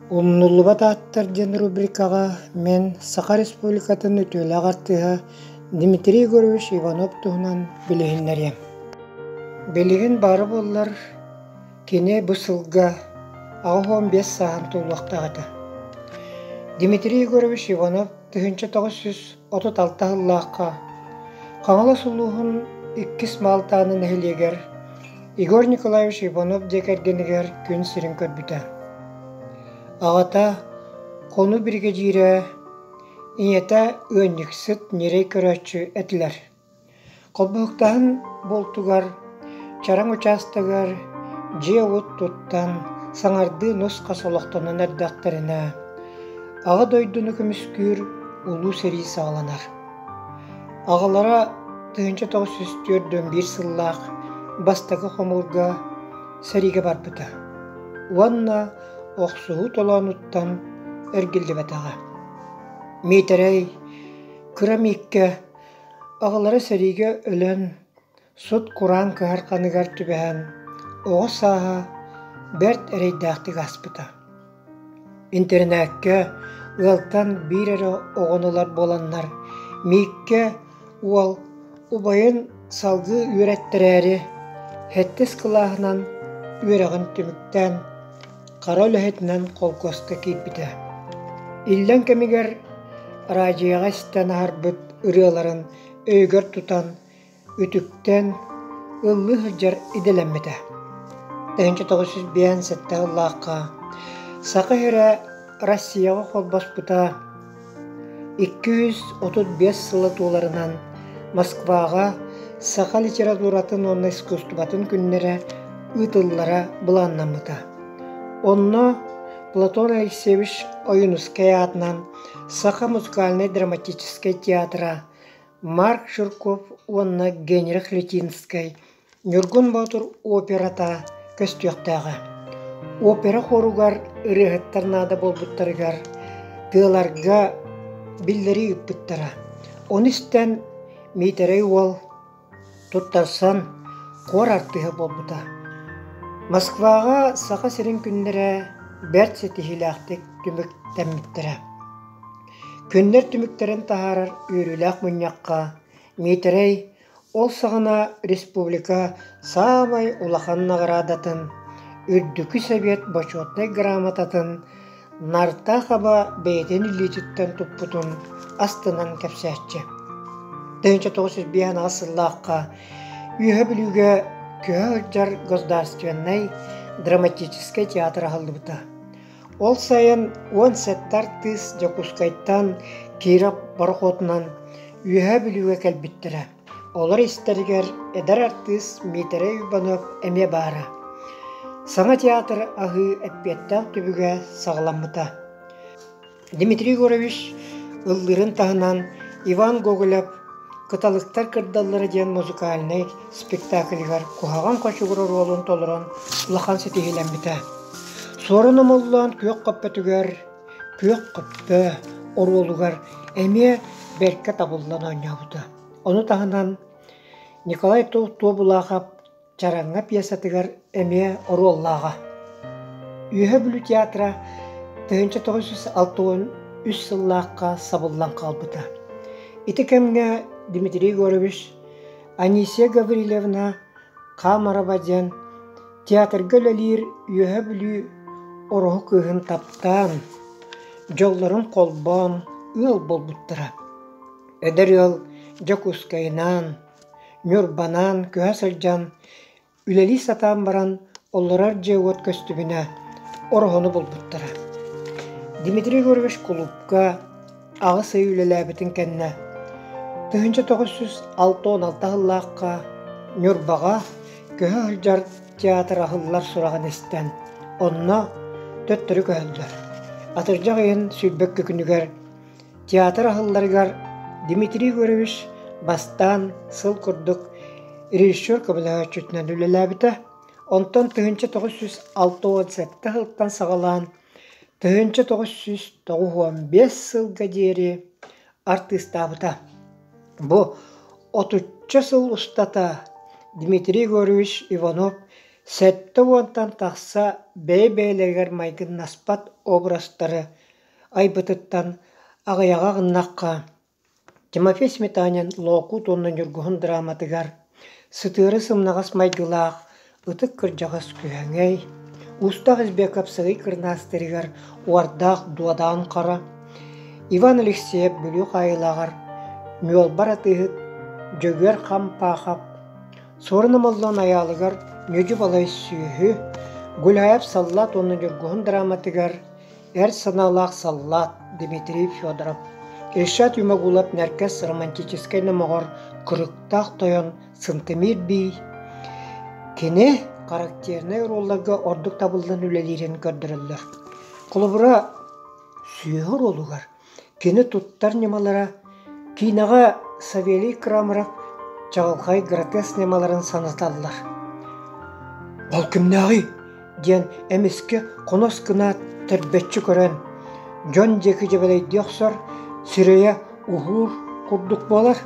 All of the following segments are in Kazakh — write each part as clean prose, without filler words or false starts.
Умнуллубат аттар ден рубрикаға мен Саха Республикатын өтөлі ағартыға Дмитрий Егорович Иванов туһунан билиһиннәрем. Билиһин бары боллар кене бысылга 15 саан тулуақтағыды. Дмитрий Егорович Иванов 1936 ыллааққа қаңала сулуһун 2 малтаанын эхилиэгер Игорь Николаевич Иванов декергенигер күн сирин көрбүтэ. Ағата кону бригадирэ иñете өөннүксыт нерей көрөччү этилер. Колбуктаһын болтугар чараң участагар жеут туттан саңарды носқа солоқтонун эрдактарына ага дойдуну көмүскүр улуу сери сааланар. Агалара 1941 сыллаах бастагы хомурга сериге барбыта. Уанна оқсуһу толоонуттан эргиллибэтаҕа. Миитерэй кырамикке аҕалара сэриге өлөн сут кураан кыһарханыгар түбэһэн оҕо сааһа бэрт эрэйдээхтик аспыта. Интернэкке ыалтан биир эрэ оҕонулар боланнар миикке уол убайын салгы үөрэттерээри хэттис кылааһынан үөрэҕин түмүктэн кара өлөһэтинэн колкоска кииппитэ. Иллэн кэмигэр радиоҕа истэн аһарбыт ырыаларын өйгөр тутан үтүктэн ыллыы сылдьар иделэммитэ. 1957 ыллааққа Саха эрэ Россияға холбаспыта 235 сылы тууларынан Москваға Саха литературатын онна искусствотун күннэрэ ытыллара былааннаммыта. Онно Платон Алексеевич Оюнускай атынан Саха музыкально-драматической театра, Марк Шурков онна Генрих Летинский, Нюргун Батур операта көстүөктээҕэ. Опера хоругар ырыһыттарнаада болбуттарыгар тыаларга биллери үппүттара. Онистен миитерей уол туттарсан кор артыһы болбута. Москваға Саха сирин күннэрэ бэрт сетиһилээхтик түмүк тэммиттерэ. Күннэр түмүктерин таһаарар үөрүлээх мунньакка миитерей ол саҕана республика саамай улахан наградатын, үрдүкү совет почетный грамотатын, нарта хаба бэйэтин илиититтэн туппутун астынан кэпсээччи. 1905 сыллааққа үөһө билүүгэ Кыһа государственный драматический театр аһыллыбыта. Ол сайын 17 артист Жакускайттан Киров пароходунан үөһө билүүгэ кэлбиттерэ. Олар истеригер эдер артист Миитерей Иванов эме баара. Саңа театр аһыы эппиэттээк түбүгэ саҕаламмыта. Дмитрий Егорович ыллырын таһынан Иван Гоголев кыталыктар кырдаллары диэн музыкальный спектакльгар куһаҕан кочугур оролун толорон улахан сетиһилэммитэ. Суорун омоллоон күөк коппетүгэр күөк коппе оролугар эмиэ берке табыллан оонньообута. Ону таһынан Николай Туобулахов чараңҥа пьесатыгар эмиэ ороллааҕа. Үөһө бүлү театра 1963 сыллааққа сабыллан калбыта. Ити кэмҥэ Дмитрий Егорович Анисия Гаврилевна Камароваден театрга өлөлиир үөһө бүлүү ороһу кыыһын таптаан дьоллорун колбоон ыал болбуттара. Эдер ыал Жакускайынан, Нюрбанан күһэ сылдьан үлэли сатаан баран оллорар дьиэуот көстүбүнэ ороһону болбуттара. Дмитрий Егорович клубка аҕы сый үлэлээбитин кэннэ 1916 ыллааққа Нюрбаға көһө сылдьар театр аһыллар сураҕын истэн онно төттөрү көһөллөр. Атырдьах ыйын сүүрбэк күкүнүгэр театр аһылларыгар Дмитрий Егорович бастаан сыл курдук режиссер көбөлөөчүтүнэн үлэлээбитэ. Онтон 1967 ылттан саҕалаан 1995 сылга диэри артистаабыта. Бу 30 сыл устата Дмитрий Егорович Иванов Сәтті уонтан тақса бәй-бәйлегер майгын наспат образтары айбытыттан ағаяға ғыннаққа Тимофей Сметанин локу тоннан юргуһун драматыгар сытыры сымнағас майгылаақ ытык кырдьаҕас күһэҥэй устах избекап сыгый кырнаастырыгар уардаах дуадаан хара Иван Алексеев бүлүк айылағар мюолбар атыһыт жөгөр хам паахап сорына моллон аялыгар нөжү балай сүүһү гүлхаяп саллат онун жургуһун драматыгар эр саналаах саллат Дмитрий Федоров Ильшат Юмагулов нәркәс романтической намогор кырыктаах тойон сынтымир бий кини характерный ролларга ордук табылдан үлелирин көрдөрөллөр. Колубура сүйөр олугар кини туттар немалара кинага Савелий Крамаров чагалхай гротеск немаларын санаталлар. Ол кимнагы диэн эмиске конос кына тербетчи көрөн жон жеки жебелей диоксор сирея ухур курдук болар.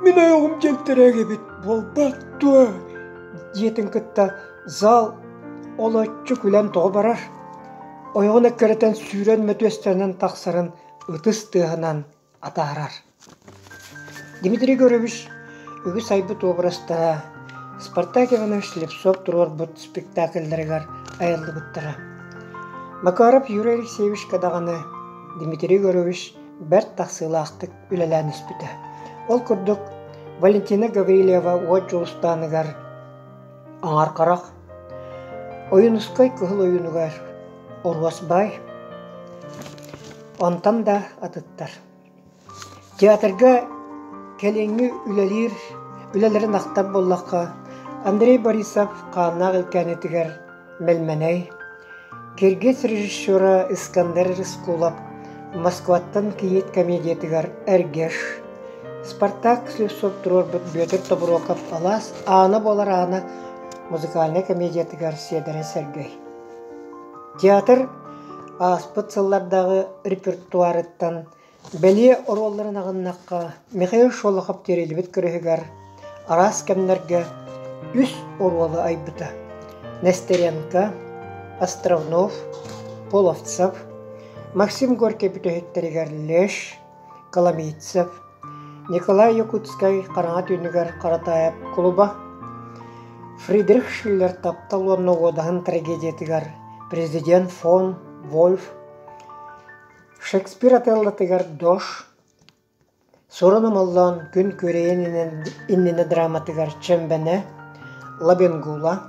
Мен аяғым желтереге бит болбат туа диетин кытта зал олоччу күлен тоғы барар. Ойғын эккеретен сүйрен möтөстеринен тақсарын ытыс тыһынан атаарар. Дмитрий Горович үгүс айбыт образда Спартак Иванович Лепсов турорбут спектакльдеригер айыллыбыттара. Макаров Юрий Алексеевич кадағаны Дмитрий Горович бәр тақсылақтык үлелән үспіті. Ол күрдік Валентина Гаврилева от жолыстаныгар аңар қарақ. Ойынускай күхіл ойынугар Орвасбай онтан да атыттар. Театрга келеңі үлелерін ақтап боллаққа Андрей Борисов қанақ үлкәнетігер мәлмәнәй. Киргиз режиссера Искандер Рыскулов Москваттан киет комедиятыгар әргеш. Спартак Слепцов турорбут Бетер Тоброков алас аны болар аны музыкальный комедиятыгар Седере Сергей. Театр аспыт сыллардағы репертуарыттан бәле оролларын ағыннаққа Михаил Шолохов терелбет көрігігар арас кәмнерге үс оролы айбыта. Нестеренко, Островнов, Половцев, Максим Горький бүтөһүттэригэр Леш, Коломийцев, Николай Якутский қараңа түйінігер Қаратаев клуба, Фридрих Шиллер таптал онны одағын трагедиятыгар Президент фон Вольф, Шекспир ателлатыгар Дош, Сорона моллан күн көрейін иннені драматыгар Чембене, Лабенгула,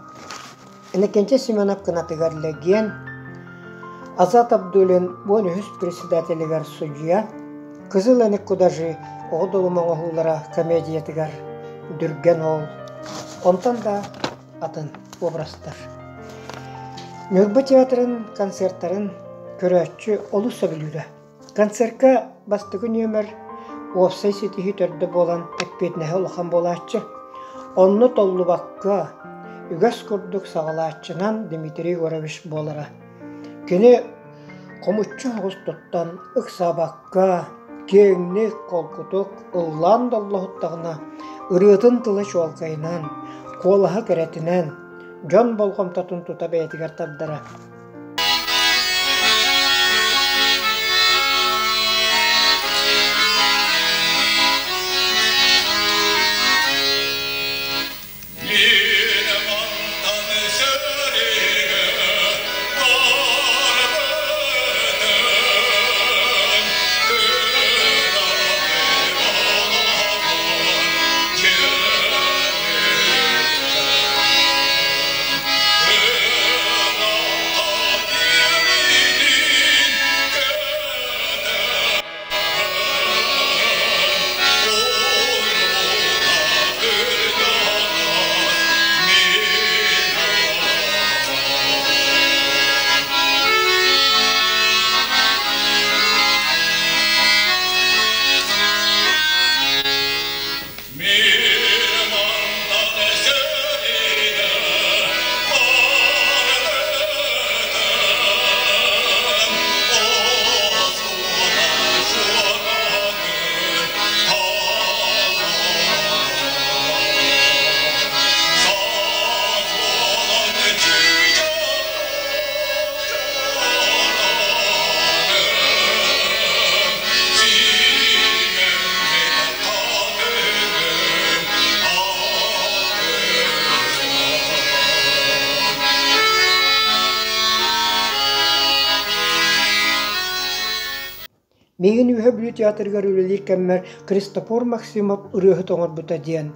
Иннекенче Семенов кынатыгар Леген, Азат Абдулин бонюс председателигар судья, Кызыл әнек кудажи оғдолума оғулара комедиятыгар Дүрген ол. Онтан да атын образдар. Нөрбі театрын, концерттарын көрәтші олу сөбілуді. Концертка бастығы нөмір офсай сетихи төрді болан әкпетнәхі олыған болатшы. Онны толлу баққа үгәс күрдік сағалатшынан Дмитрий Горович болара. Кені комуччу ағыз тұттан ұқсабаққа кеңнік қолқытық ұллан доллағыттағына ұрытын тылы шуалқайынан, қолаға кәрәтінен жон болғымтатын тұта бәйтігер табдара. Меген үһө бүлү театргар үлелер кеммер Христофор Максимов ырыһы тоңор бута диен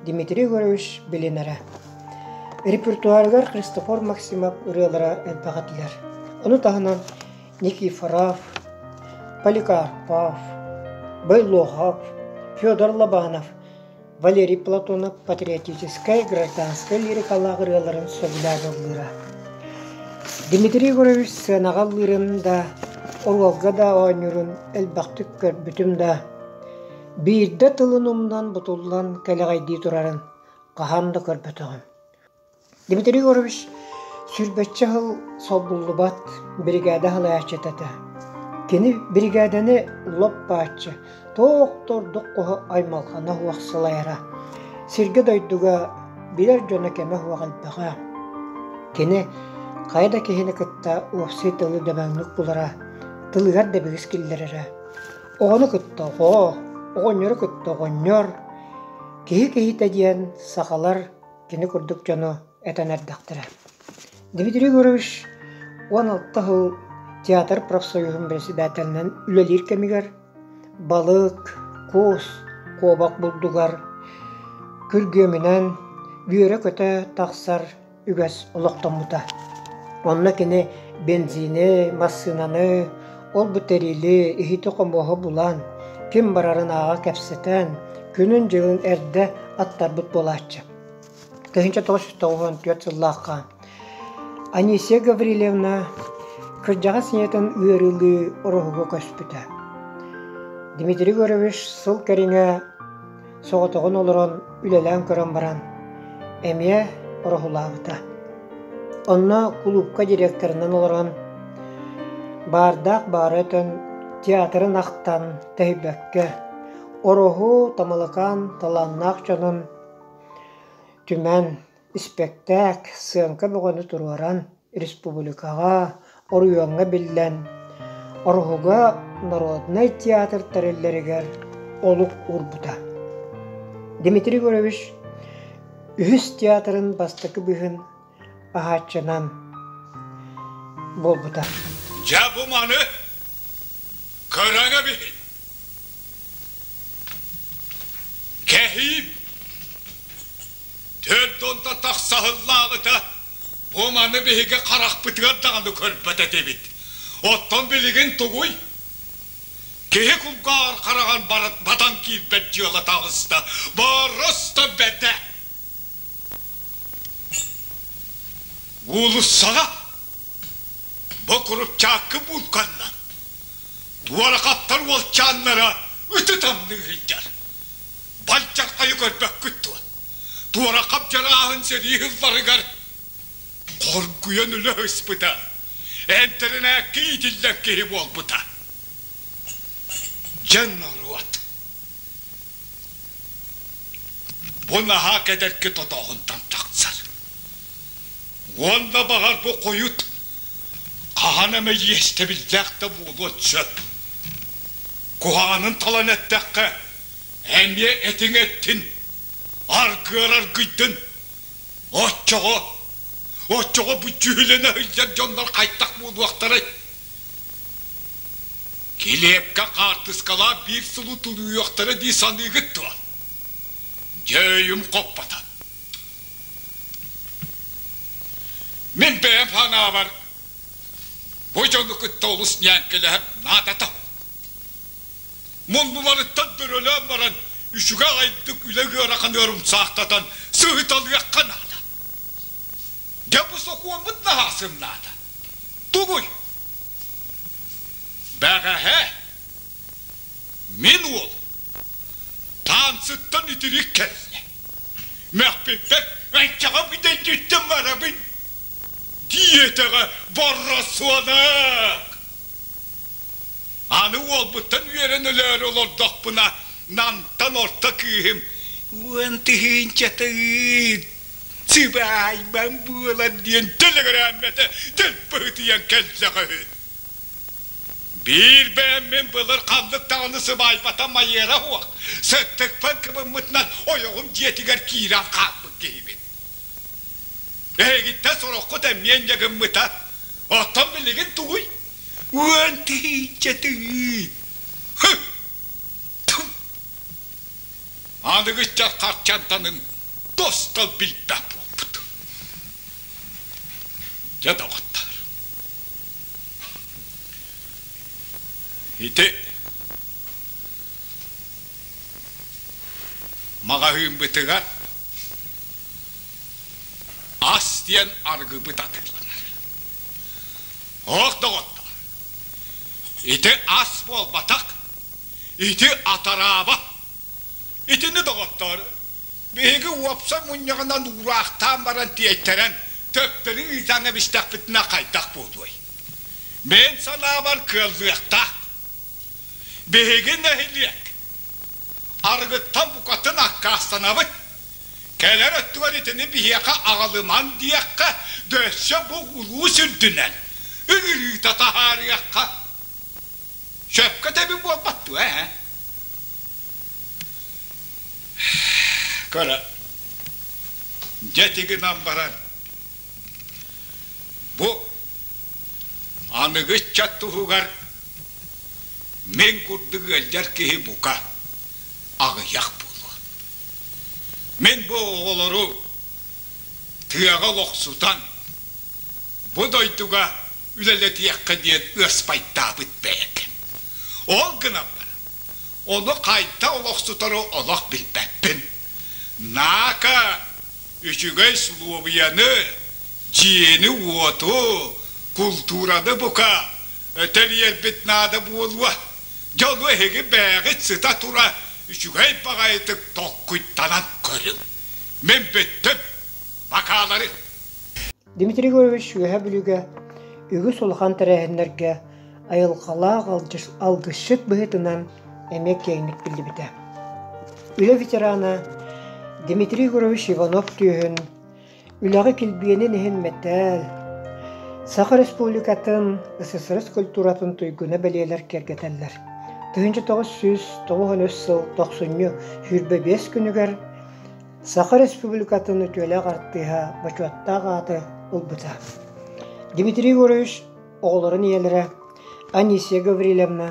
Дмитрий Егорович Белинара. Репертуаргар Христофор Максимов ырыалара элбагатылар. Ону тахынан Никифоров, Поликарпов, Байлохов, Федор Лобанов, Валерий Платонов патриотическая и гражданская лирикалар ырыаларын сөбүләр. Дмитрий Егорович сынагал лырында Оргалга да оңырын әлбақтық көрбітімді. Бейді тылынымдан бұтылдан кәліғайди тұрарын қағамды көрбітіғым. Дмитрий Егорович сүрбетші ғыл солбулы бат бригада ғылы әчететі. Кені бригаданы лоп бачы, тоқ-тордық қоғы аймалқана хуақсылайра. Сирге дойдуға білер жөні кәмі хуағылбаға. Кені қайда кехені кітта уақсы тылы дәмәңлік бұлара. Тылыгар да бігіз келдерері. Оғыны күтті оғы, оғыныры күтті оғыныр. Кехи тәдиен сақалар кені күрдік жону әтен әрдіқтірі. Дмитрий Егорович 16 жыл театр профсоюзын председателінен үлелер кемігер, балық, көз, қобақ бұлдығар, күргөмінен бүйірі көті тақсар үгәс ұлықтан мұта. Онына кені бензини, массынаны, ол бүтерили, ихити қомоғы бұлан, кем барарын аға кәпсетен, күнін жылын әрді аттар бұт болачы. 1994 жыллаққа Анисия Гаврилевна кыржаға синетін үйерілі ұрығығы көспіті. Дмитрий Егорович сыл кәріңе соғытығын олырын үлелән көрін баран, әмия ұрығылағыта. Онна клубка директорынан олырын бардақ барытын театрын ақтан тәйбәкке, ороху тамалықан таланнақ жонын түмән спектак сыянка бұғаны тұруаран республикаға оруянға білден орохуға народный театр тәрелерігер олық урбута. Дмитрий Егорович үхіс театрын бастықы бұғын ағатшынан болбута. Ja bu manı karanga bir kehim tördonda taksahıllağıta bu manı bihige karak bıtıgar dağını körpete debit ottan biligin tuğuy kehi kulgar karagan batan kilbet yola tağısta barısta bede ulus sana bu kurup çakı bulkanla duvara kaptar volçanlara ütü tamlı hıycar balçak ayı görmek küttü duvara kapcar ahın seri hızları gar korkuyan öyle hıspıta enterine kıyıdillen kehib ol buta cennaruat buna hak eder ki totağından taksar onda bağır bu koyut Kahaneme yestebilcekte buğulu çöp. Kuhanın talan ettekke, emye etin ettin, arkırar gıydın. Oçoğu bu cühülene hıylar canlar kaytak buğulu vaktarı. Kiliyepke kartıskala bir sulu tuluyu vaktarı diye sandığı gıttı var. Cöyüm koppata. Min beyem hana var. Bu canlıkı tolus nyankeleher nadata. Monbuları tadbirölen varan üşüge aydık üle görakanıyorum sahtatan sığıtalıya kanada. De bu sokuğun mutla hasımlada. Tuğuy. Bege he. Min ol. Tansıttan itirik kelne. Mehbipek ençağa bir de cüttüm var abin. Diyetege barra suanak. Anı olbuttan üyerenöler olur dokbuna nantan orta kıyım. Uantihin çatayın. Sibay ben buğulan diyen telegramete telpöhütüyen kelleği. Bir beğenmem bulur kanlık dağını sibay batama yere huak. Söttük pankımın mutlan oyoğum diyetiger kiram kalbık gibi. Gitte sonra kutem yengeğim mıta. Otam biligin tuğuy. Uantihin çatayın. Anıgıçlar karçantanın dostal bilbep oldu. Ya da otlar. İti mağahım bıtıgar as diyen argı bıt atırlanır. Da otlar. İti as bol batak, iti ataraba. İtini de otlar. Begi uapsa munyağından uğraqtan baran diyetteren töplerin izanı bistak bitine kaytak bulduy. Ben sana var kıldıqtaq. Begi nehilliyek. Argıttan bu katın akkasına bıt. Keler öttüver itini bihiyaka ağılıman diyekka döşe bu ulu sürdünen. Ürü tatahariyakka. Şöpke tabi bu olmattı he. Kara. Cetiginan baran. Bu anıgız çattı hugar. Men kurdu gelcer kihi buka. Ağıyak bulu. Men bu oğulları tıyağa loksutan. Bu doytuga üleletiyak diye ıspaytta bitmeyek. Ol gınamlar. Onu kayta oloksutarı olok bilbeppin. Naka üçügey Sloviyanı, ciyeni uotu, kulturadı buka, öteriyer bitnadı buolva. Yolu hegi beğit sıta tura, üçügey bağaytık tokkuytanan körüm. Men bittim, bakaları. Dmitri Gorovich ühe bülüge, ügü solhan terehenlerge, ayılqalağı algışıt bıhıtınan emek yayınlık bildi bide. Üle veterana Dmitri Gorovich Ivanov tüyün, ülağı kilbiyenin ehin metal, Sakha Respublikatın ısısırız kulturatın tuyguna belyeler kergeteller. 1993 hürbe 5 günüger Sakha Respublikatın ötüyle qarttıha başuatta qatı ulbuta. Dmitri Gorovich oğulların iyelere Anisia Gavrilevna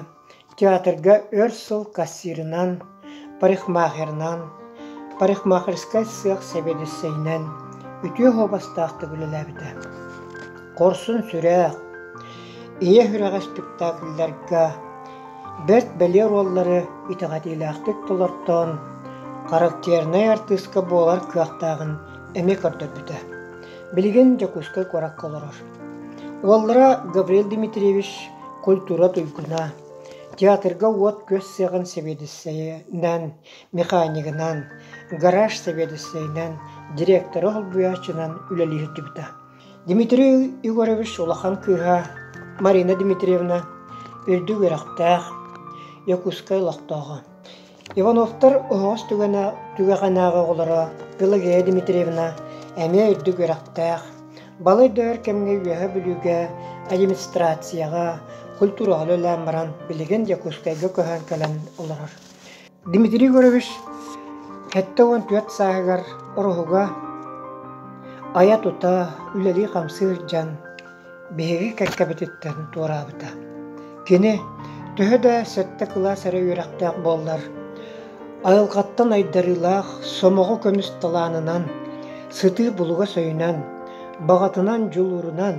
teatrga örsıl kassirinan, parikmaherskay sığ sebedisseynen ütüye hobastaqtı gülelebide. Korsun sürek, iye hüreğe spektakllerga Bert Belier rolları itaatiylaqtık tolorton karakterine artistка bolar kıaqtağın emek ördörbüte. Bilgen Jakuskay korak koloror. Ollara Gavril Dmitrievich kultura tuyguna, teatrga uot göz sığın sebedisseynen, mekaniginan, garaj sebedisseynen, direktörü olbuyaçınan ülelihirdi bita. Dmitri Igorovich olahan kıha Marina Dmitrievna ördü veraqtaq, Jakuskay laqtağı. Ivanovtar oğuz tügeğanağı olara Pelageya Dmitrievna äme ördü veraqtaq. Balay dör kemge üyehe bülüge, administrasiyaga, kulturalı ölembaran bilgen Jakuskayga köhen kelen olarar. Dmitri Gorovich hette 14 sahigar oruhuga aya tuta üleli kamsırcan behegi kekkebetitten tuarabıta. Kini töhöde sette kıla sere yürektaq bollar. Ayılqattan aydarılaq somoğu kömüs talanınan, sıtı buluga söyünen, bağatınan julurunan,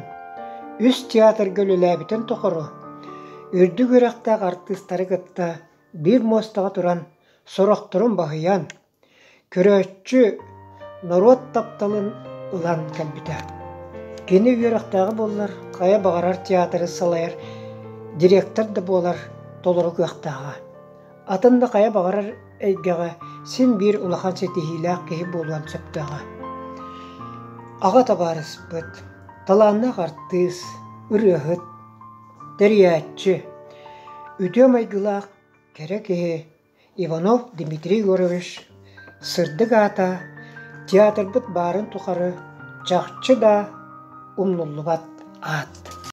üst teatr gölülebiten toqoru. Ürdü görektaq artistları gıtta bir mostağa turan soraqturun bahıyan, köröççü narot taptalın ulan kalbite. Kini yürektağı bollar, kaya bağarar teatrı salayar, direktör da bolar toluru kıaqtağı. Atında kaya bağarar eygağı, sin bir ulahan setihilaq kehi boluan septağı. Ağa tabarız bıt, talanna qartız, ırıhıt, deriyatçı, ütüyom aygılaq kerekehi Ivanov Dmitri Gorovich sırdı gata, teatr bıt barın tuqarı, çaqçı da umnullu bat at.